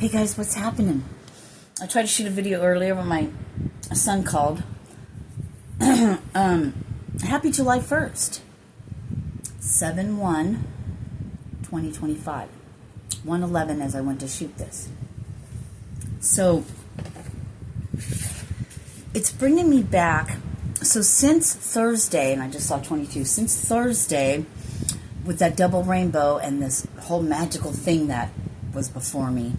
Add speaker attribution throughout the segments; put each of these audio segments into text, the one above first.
Speaker 1: Hey guys, what's happening? I tried to shoot a video earlier when my son called. Happy July 1st. 7/1/2025. 1/11 as I went to shoot this. So, it's bringing me back. So since Thursday, and I just saw 22, since Thursday, with that double rainbow and this whole magical thing that was before me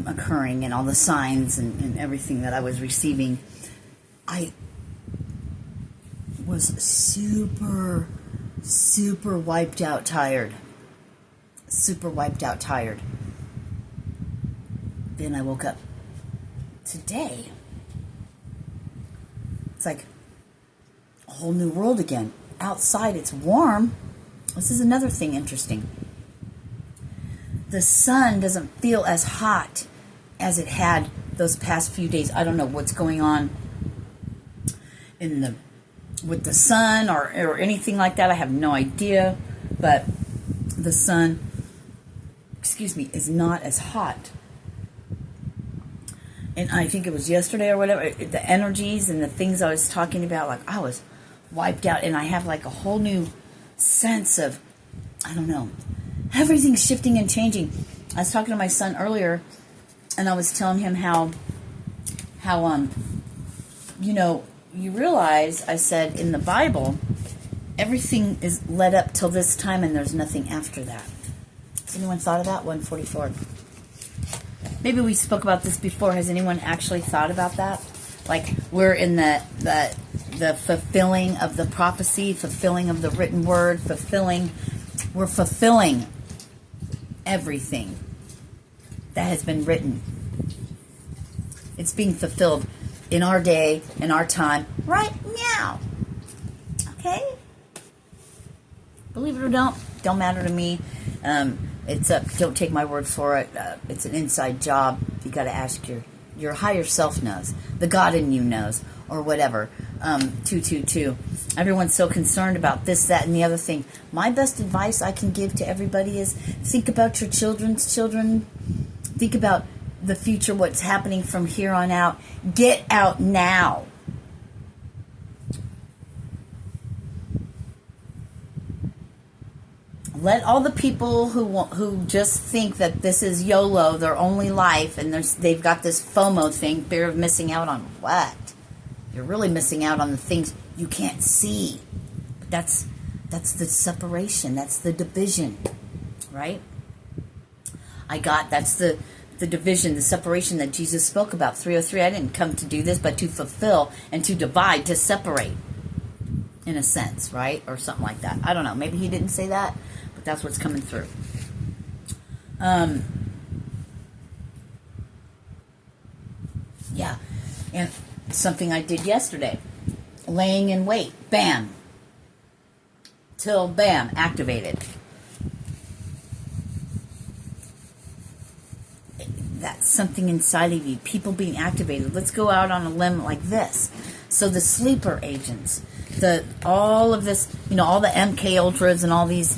Speaker 1: occurring, and all the signs and everything that I was receiving, I was super wiped out tired. Super wiped out tired. Then I woke up today. It's like a whole new world again. Outside it's warm. This is another thing interesting. The sun doesn't feel as hot as it had those past few days. I don't know what's going on with the sun or anything like that. I have no idea. But the sun, is not as hot. And I think it was yesterday or whatever, the energies and the things I was talking about, like I was wiped out, and I have like a whole new sense of, I don't know, everything's shifting and changing. I was talking to my son earlier, and I was telling him how you realize, I said, in the Bible, everything is led up till this time, and there's nothing after that. Has anyone thought of that? 144. Maybe we spoke about this before. Has anyone actually thought about that? Like, we're in the fulfilling of the prophecy, fulfilling of the written word, we're fulfilling everything that has been written. It's being fulfilled in our day, in our time, right now. Okay? Believe it or don't matter to me. Don't take my word for it. It's an inside job. You got to ask your higher self knows. The God in you knows, or whatever. 222. Everyone's so concerned about this, that, and the other thing. My best advice I can give to everybody is think about your children's children. Think about the future, what's happening from here on out. Get out now. Let all the people who just think that this is YOLO, their only life, and they've got this FOMO thing, fear of missing out on what? You're really missing out on the things you can't see. That's the separation. That's the division, right? That's the division, the separation that Jesus spoke about. 303. I didn't come to do this, but to fulfill and to divide, to separate, in a sense, right? Or something like that. I don't know. Maybe he didn't say that. That's what's coming through. Yeah. And something I did yesterday. Laying in wait. Bam. Till bam. Activated. That's something inside of you. People being activated. Let's go out on a limb like this. So the sleeper agents. All of this, all the MK Ultras and all these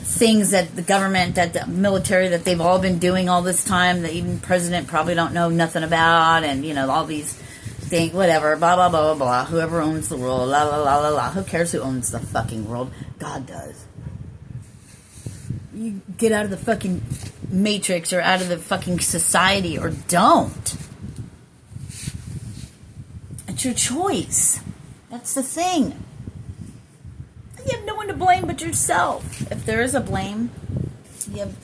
Speaker 1: things that the government, that the military, that they've all been doing all this time, that even president probably don't know nothing about, and all these things, whatever, blah blah blah blah blah. Whoever owns the world, la la la la la. Who cares who owns the fucking world? God does. You get out of the fucking matrix or out of the fucking society, or don't. It's your choice. That's the thing. You have no one to blame but yourself. If there is a blame, you have,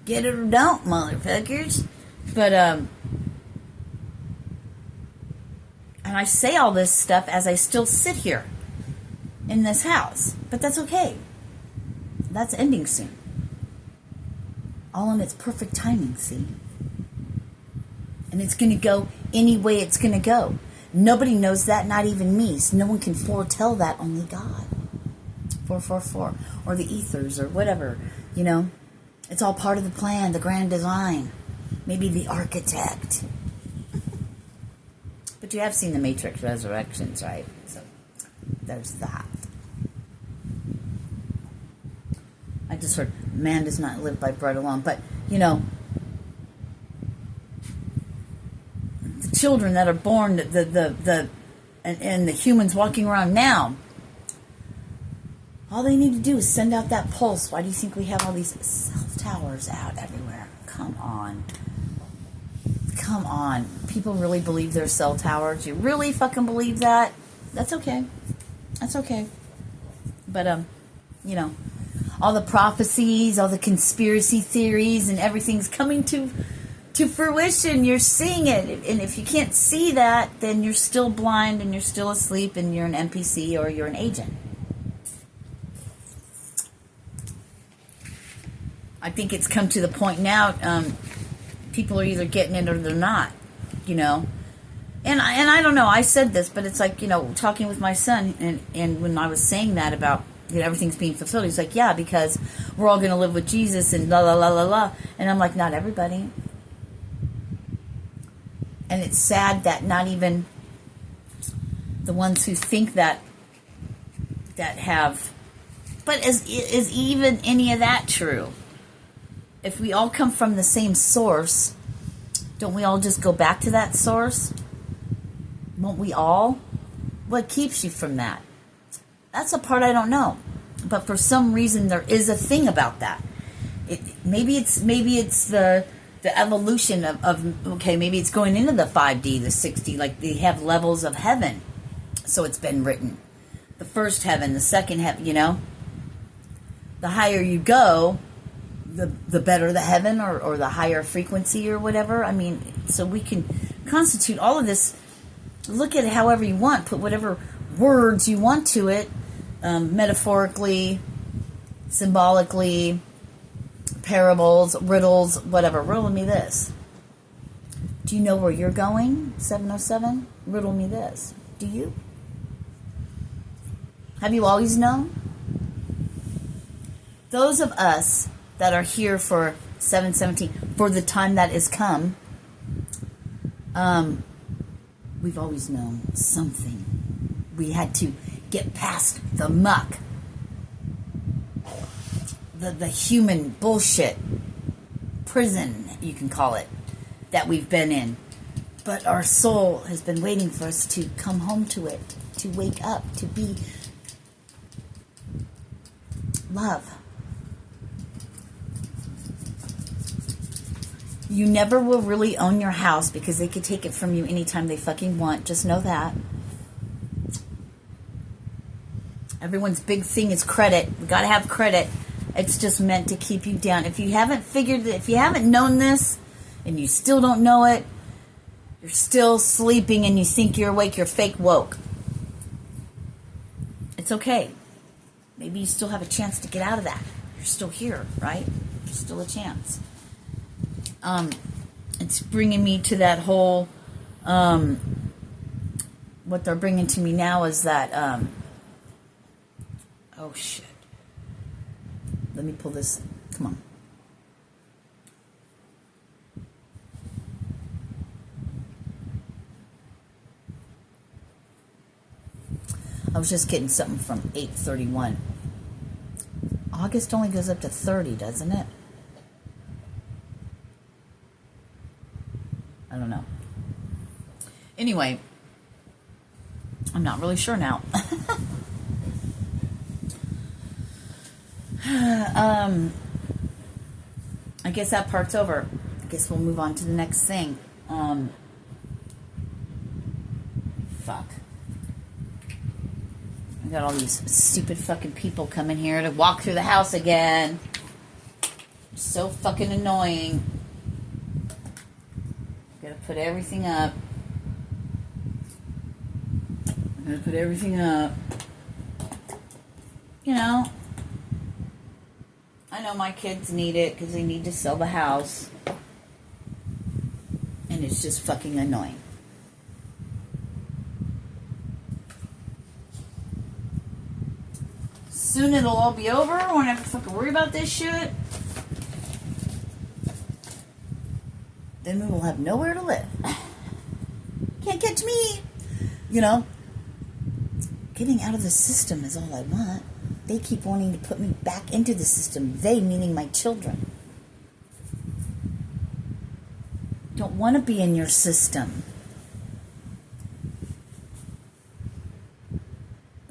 Speaker 1: get it or don't, motherfuckers. But, and I say all this stuff as I still sit here in this house. But that's okay. That's ending soon. All in its perfect timing, see? And it's going to go any way it's going to go. Nobody knows that, not even me. So no one can foretell that, only God. 444. Or the ethers, or whatever. It's all part of the plan, the grand design. Maybe the architect. But you have seen the Matrix Resurrections, right? So there's that. I I just heard, man does not live by bread alone. But, the children that are born, and the humans walking around now, all they need to do is send out that pulse. Why do you think we have all these cell towers out everywhere? Come on. Come on. People really believe they're cell towers? You really fucking believe that? That's okay. That's okay. But, all the prophecies, all the conspiracy theories, and everything's coming to fruition. You're seeing it. And if you can't see that, then you're still blind and you're still asleep and you're an NPC or you're an agent. I think it's come to the point now, people are either getting it or they're not, And I don't know, I said this, but it's like, talking with my son, and when I was saying that about, everything's being fulfilled, he's like, yeah, because we're all going to live with Jesus and la la la la la. And I'm like, not everybody. And it's sad that not even the ones who think that have, but is even any of that true? If we all come from the same source, don't we all just go back to that source? Won't we all? What keeps you from that? That's a part I don't know. But for some reason, there is a thing about that. Maybe it's the evolution of okay, maybe it's going into the 5D, the 6D, like they have levels of heaven. So it's been written. The first heaven, the second heaven, The higher you go, the better the heaven or the higher frequency or whatever. I mean, so we can constitute all of this. Look at it however you want. Put whatever words you want to it. Metaphorically, symbolically, parables, riddles, whatever. Riddle me this. Do you know where you're going? 707? Riddle me this. Do you? Have you always known? Those of us that are here for 717, for the time that is come, we've always known something. We had to get past the muck, the human bullshit prison, you can call it, that we've been in. But our soul has been waiting for us to come home to it, to wake up, to be love. You never will really own your house because they could take it from you anytime they fucking want. Just know that. Everyone's big thing is credit. We gotta have credit. It's just meant to keep you down. If you haven't figured it, if you haven't known this, and you still don't know it, you're still sleeping and you think you're awake, you're fake woke. It's okay. Maybe you still have a chance to get out of that. You're still here, right? There's still a chance. It's bringing me to that whole, what they're bringing to me now is that, oh shit. Let me pull this, come on. I was just getting something from 831. August only goes up to 30, doesn't it? I don't know. Anyway, I'm not really sure now. I guess that part's over. I guess we'll move on to the next thing. Fuck. I got all these stupid fucking people coming here to walk through the house again. So fucking annoying. Gotta put everything up. Gotta put everything up. You know, I know my kids need it because they need to sell the house. And it's just fucking annoying. Soon it'll all be over. I won't have to fucking worry about this shit. Then we will have nowhere to live. Can't catch me. You know, getting out of the system is all I want. They keep wanting to put me back into the system. They, meaning my children. Don't want to be in your system.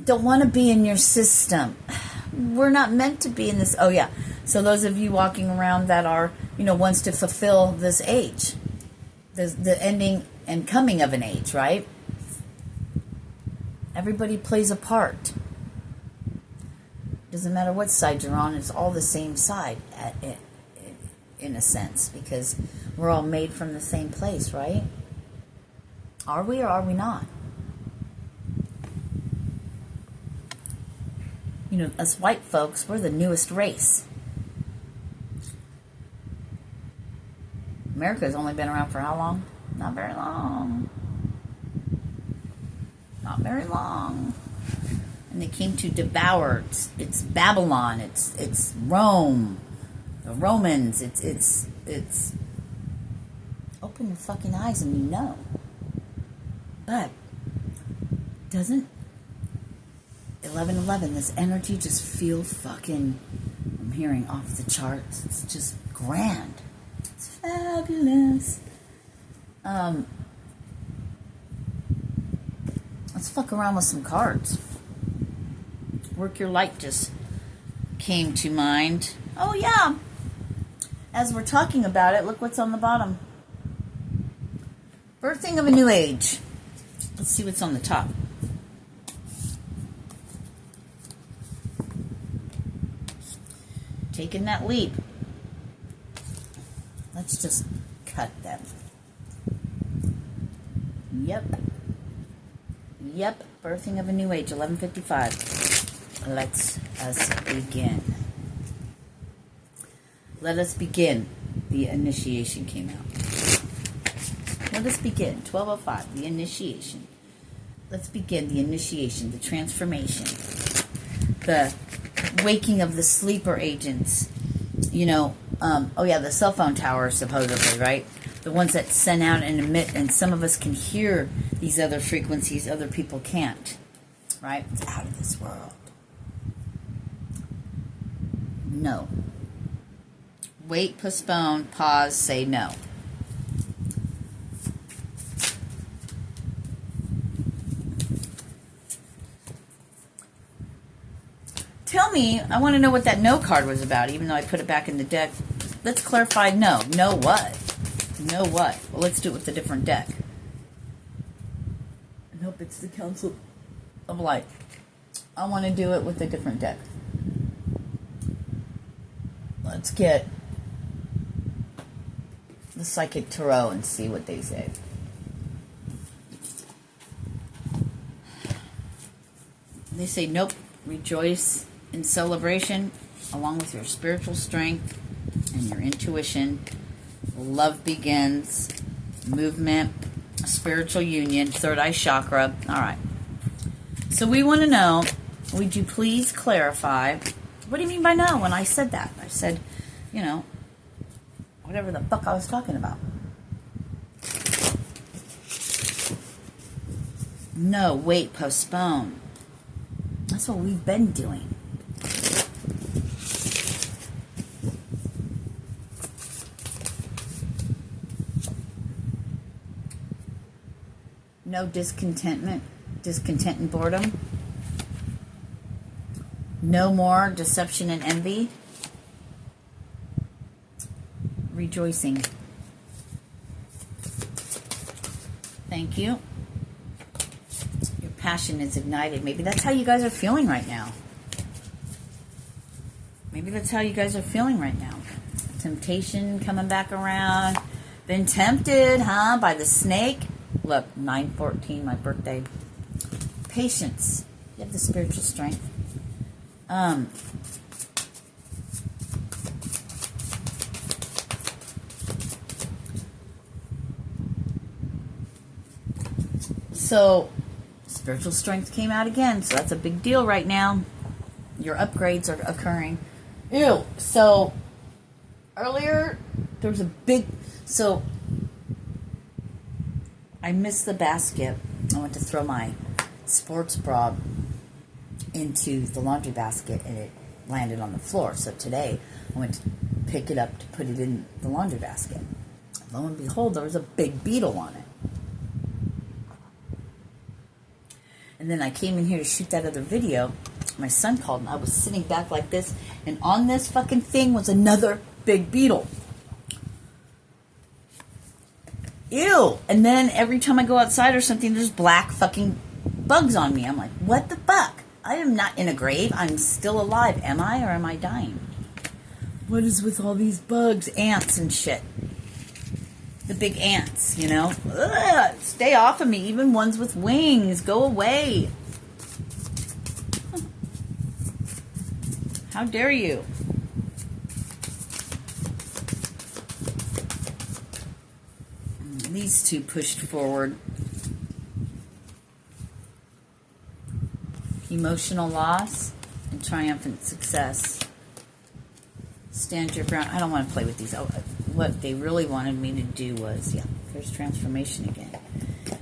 Speaker 1: Don't want to be in your system. We're not meant to be in this. Oh, yeah. So those of you walking around that are, wants to fulfill this age, the ending and coming of an age, right? Everybody plays a part. Doesn't matter what side you're on. It's all the same side in a sense, because we're all made from the same place, right? Are we or are we not? Us white folks, we're the newest race. America's only been around for how long? Not very long. Not very long. And they came to devour. It's Babylon. It's Rome. The Romans. It's open your fucking eyes and But doesn't 11:11, this energy just feels fucking, I'm hearing off the charts. It's just grand. It's fabulous. Let's fuck around with some cards. Work Your Light just came to mind. Oh, yeah. As we're talking about it, look what's on the bottom. Birthing of a new age. Let's see what's on the top. Taking that leap. Let's just cut them. Yep. Birthing of a new age, 11:55. Let us begin. Let us begin. The initiation came out. Let us begin. 12:05. The initiation. Let's begin the initiation, the transformation, the waking of the sleeper agents. The cell phone towers, supposedly, right? The ones that send out and emit, and some of us can hear these other frequencies, other people can't, right? It's out of this world. No. Wait, postpone, pause, say no. Tell me, I want to know what that no card was about, even though I put it back in the deck. Let's clarify no. No what? No what? Well, let's do it with a different deck. Nope, it's the Council of Light. I want to do it with a different deck. Let's get the Psychic Tarot and see what they say. They say, nope, rejoice in celebration along with your spiritual strength and your intuition. Love begins, movement, spiritual union, third eye chakra. All right. So we want to know, would you please clarify, what do you mean by no when I said that? I said, whatever the fuck I was talking about. No, wait, postpone. That's what we've been doing. No discontent and boredom. No more deception and envy. Rejoicing. Thank you. Your passion is ignited. Maybe that's how you guys are feeling right now. Temptation coming back around. Been tempted, by the snake. Look, 9/14, my birthday. Patience. You have the spiritual strength. So, spiritual strength came out again, so that's a big deal right now. Your upgrades are occurring. Ew. So, earlier, there was a big... So, I missed the basket. I went to throw my sports bra into the laundry basket, and it landed on the floor. So today I went to pick it up to put it in the laundry basket. Lo and behold, there was a big beetle on it. And then I came in here to shoot that other video. My son called, and I was sitting back like this, and on this fucking thing was another big beetle. Ew. And then every time I go outside or something, there's black fucking bugs on me. I'm like, what the fuck? I am not in a grave. I'm still alive. Am I, or am I dying? What is with all these bugs, ants and shit? The big ants, you know? Ugh, stay off of me. Even ones with wings. Go away. How dare you? These two pushed forward. Emotional loss and triumphant success. Stand your ground. I don't want to play with these. Oh, what they really wanted me to do was, yeah, here's transformation again,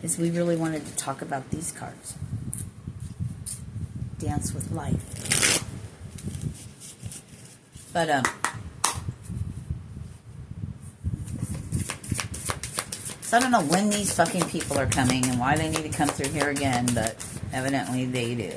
Speaker 1: is we really wanted to talk about these cards. Dance with life. But, so I don't know when these fucking people are coming and why they need to come through here again, but evidently they do.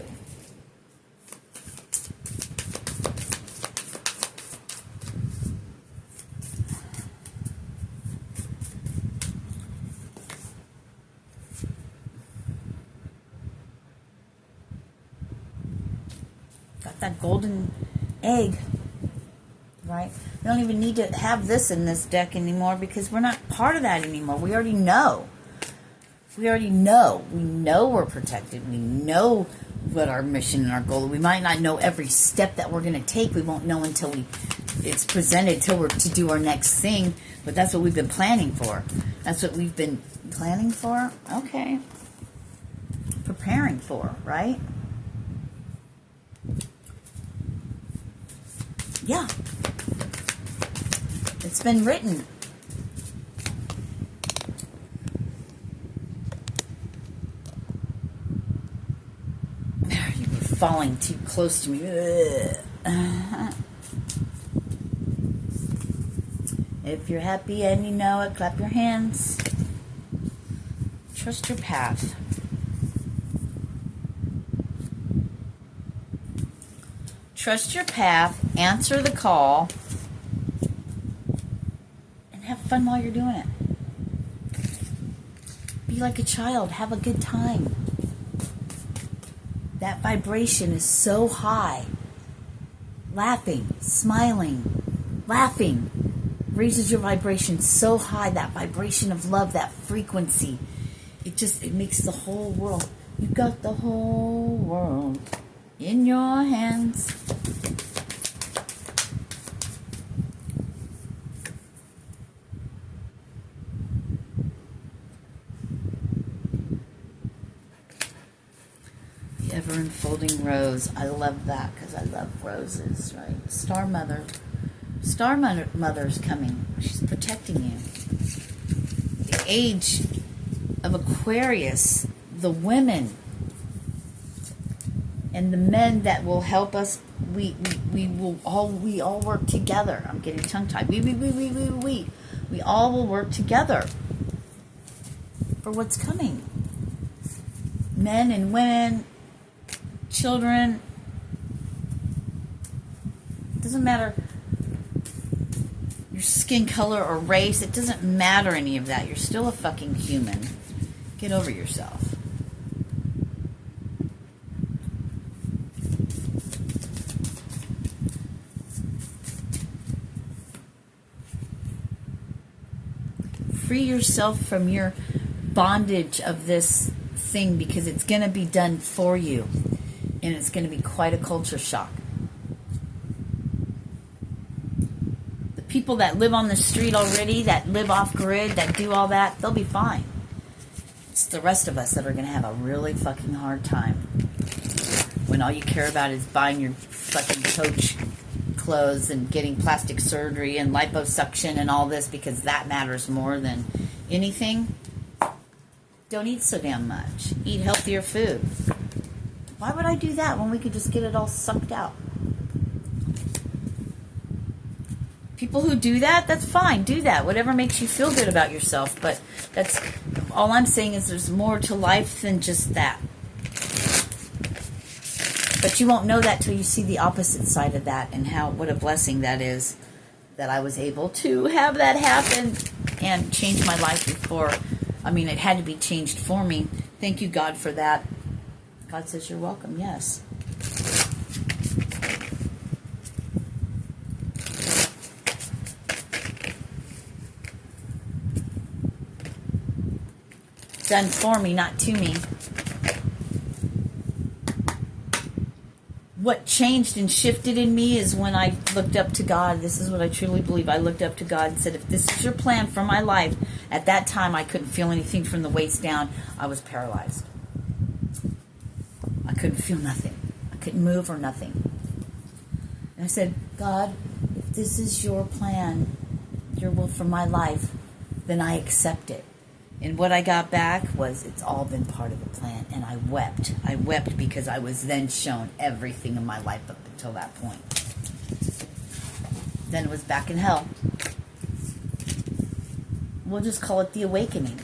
Speaker 1: Got that golden egg. Right? We don't even need to have this in this deck anymore because we're not part of that anymore. We already know. We already know. We know we're protected. We know what our mission and our goal is. We might not know every step that we're going to take. We won't know until it's presented, till we're to do our next thing. But that's what we've been planning for. That's what we've been planning for? Okay. Preparing for, right? Yeah. It's been written. You were falling too close to me. If you're happy and you know it, clap your hands. Trust your path. Trust your path. Answer the call. Have fun while you're doing it. Be like a child. Have a good time. That vibration is so high. Laughing, smiling, laughing raises your vibration so high. That vibration of love, that frequency, it makes the whole world. You got the whole world in your hands. Ever unfolding rose. I love that because I love roses, right? Star Mother. Star Mother's coming. She's protecting you. The age of Aquarius, the women and the men that will help us, we all work together. I'm getting tongue-tied. We all will work together for what's coming. Men and women, children, it doesn't matter your skin color or race, it doesn't matter any of that. You're still a fucking human. Get over yourself. Free yourself from your bondage of this thing because it's going to be done for you. And it's going to be quite a culture shock. The people that live on the street already, that live off grid, that do all that, they'll be fine. It's the rest of us that are going to have a really fucking hard time. When all you care about is buying your fucking Coach clothes and getting plastic surgery and liposuction and all this because that matters more than anything. Don't eat so damn much. Eat healthier food. Why would I do that when we could just get it all sucked out? People who do that, that's fine. Do that. Whatever makes you feel good about yourself. But that's all I'm saying is there's more to life than just that. But you won't know that till you see the opposite side of that and what a blessing that is that I was able to have that happen and change my life before. I mean, it had to be changed for me. Thank you, God, for that. God says you're welcome. Yes. Done for me, not to me. What changed and shifted in me is when I looked up to God. This is what I truly believe. I looked up to God and said, if this is your plan for my life, at that time I couldn't feel anything from the waist down. I was paralyzed. I couldn't feel nothing. I couldn't move or nothing. And I said, God, if this is your plan, your will for my life, then I accept it. And what I got back was, it's all been part of the plan. And I wept. I wept because I was then shown everything in my life up until that point. Then it was back in hell. We'll just call it the awakening.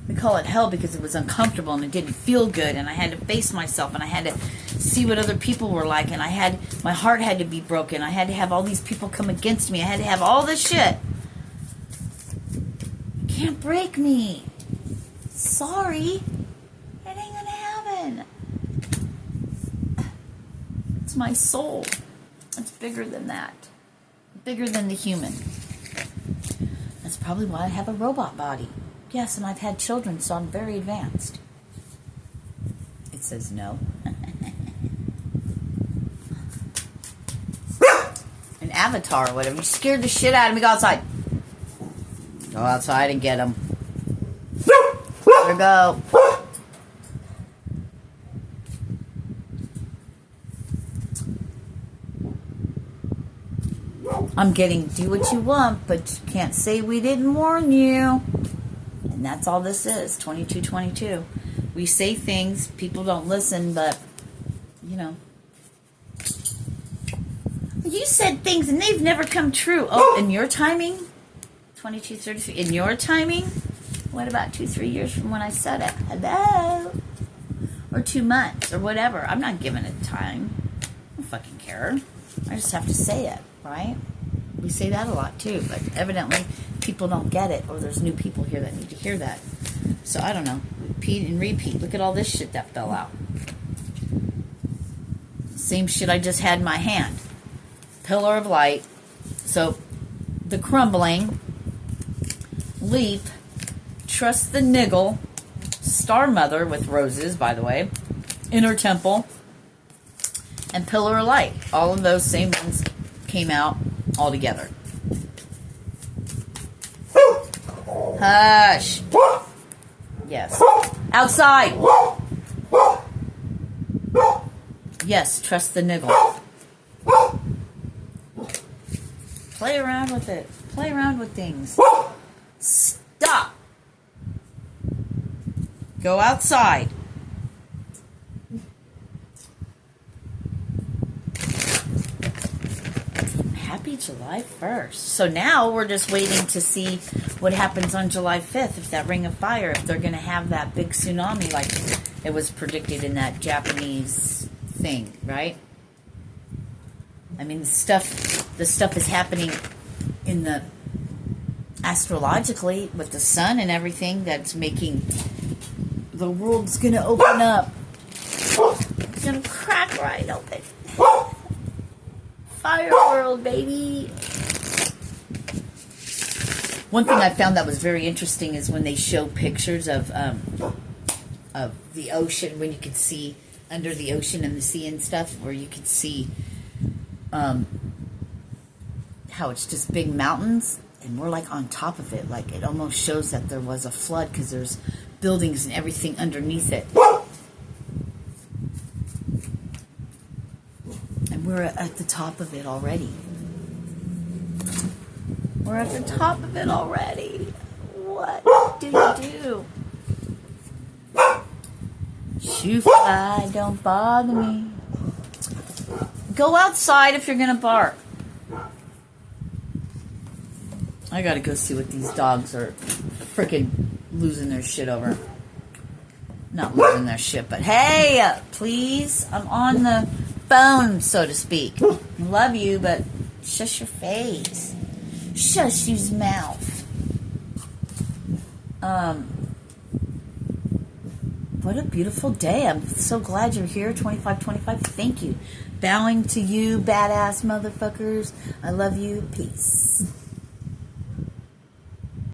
Speaker 1: We call it hell because it was uncomfortable and it didn't feel good. And I had to face myself and I had to see what other people were like. And my heart had to be broken. I had to have all these people come against me. I had to have all this shit. Can't break me. Sorry. It ain't gonna happen. It's my soul. It's bigger than that. Bigger than the human. That's probably why I have a robot body. Yes, and I've had children, so I'm very advanced. It says no. An avatar or whatever. You scared the shit out of me. Go outside. Go outside and get them. There we go. I'm getting do what you want, but you can't say we didn't warn you. And that's all this is, 2222. We say things, people don't listen, but, you know. You said things and they've never come true. Oh, in your timing? 2233. In your timing? What about 2-3 years from when I said it? Hello? Or 2 months, or whatever. I'm not giving it time. I don't fucking care. I just have to say it, right? We say that a lot too, but evidently people don't get it, or there's new people here that need to hear that. So I don't know. Repeat and repeat. Look at all this shit that fell out. Same shit I just had in my hand. Pillar of light. So the crumbling, leap, trust the niggle, star mother with roses, by the way, inner temple, and pillar of light. All of those same ones came out all together. Hush. Yes. Outside. Yes, trust the niggle. Play around with it. Play around with things. Stop. Go outside. Happy July 1st. So now we're just waiting to see what happens on July 5th, if that Ring of Fire, if they're going to have that big tsunami like it was predicted in that Japanese thing, right? I mean, the stuff is happening in the astrologically with the sun and everything that's making the world's going to open up. It's going to crack right open. Fire world, baby. One thing I found that was very interesting is when they show pictures of the ocean, when you could see under the ocean and the sea and stuff, where you could see how it's just big mountains, and we're like on top of it. Like it almost shows that there was a flood because there's buildings and everything underneath it. And we're at the top of it already. We're at the top of it already. What do you do? Shoo fly, don't bother me. Go outside if you're gonna bark. I gotta go see what these dogs are freaking losing their shit over. Not losing their shit, but hey, please, I'm on the phone, so to speak. I love you, but shush your face. Shush his mouth. What a beautiful day. I'm so glad you're here. 2525. Thank you. Bowing to you, badass motherfuckers. I love you. Peace.